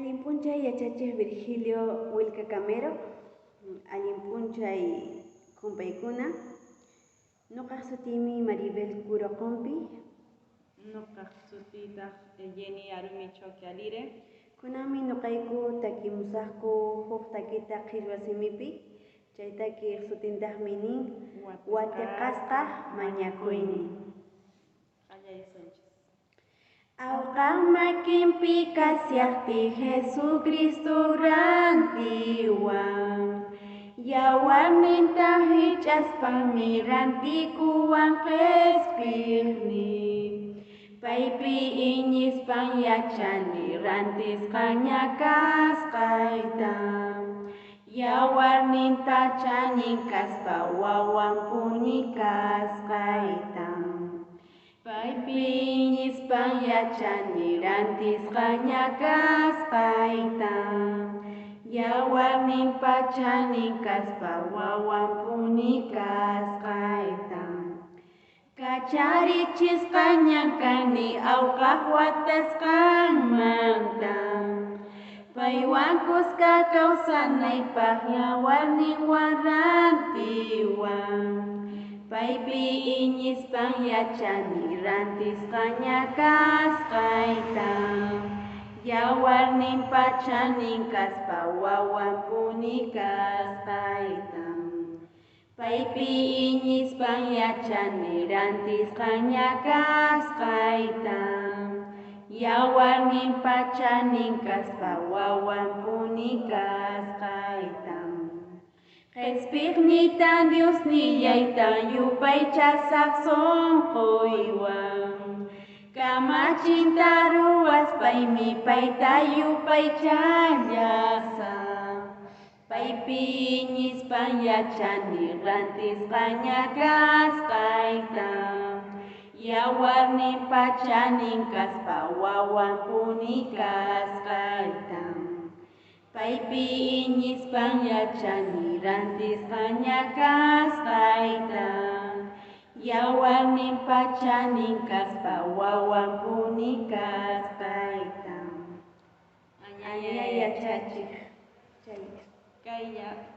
Allimpunchay yachachik Virgilio Wilka Camero, allimpunchay kumpaykuna. Nuqa sutimi Maribel Curo Qumpi. Nuqa sutita Jenny Arumi Choque Alire. Kunami nuqayku takimusaqku huk takita qhillwa simipi. Chaytaki sutintaqmi nin Watiqasqa mañakuyni. Awqaq makinpi kasyaqpi Jesucristo rantiwan, yawarninta hich'aspami rantikuwan q'ispiqni. Paypi iñispan yachani rantisqaña kasqayta, yawarninta chanin kaspa wawan puni kasqayta. Paypi iñispan yachani rantisqaña kasqayta, yawarninpa chanin kaspa wawan puni kasqayta. Kacharichisqaña kani awqaq watasqanmanta, paywan kuska kawsanaypaq yawarninwan rantiwan. Paypi iñispan yachani rantisqaña kasqayta, yawarninpa chanin kaspa wawan puni kasqayta. Paypi iñispan yachani rantisqaña kasqayta, yawarninpa chanin kaspa wawan puni kasqayta. Q'ispiqniyta Diosnillayta yupaychasaq sunquywan, kamachinta ruwaspaymi payta yupaychallasa. Paypi iñispan yachani rantisqaña kasqayta, yawarninpa chanin kaspa wawan puni kasqayta. Paypi iñispan yachani rantisqaña kasqayta, yawarninpa chanin kaspa wawan puni kasqayta. Ña yachachik. Kaya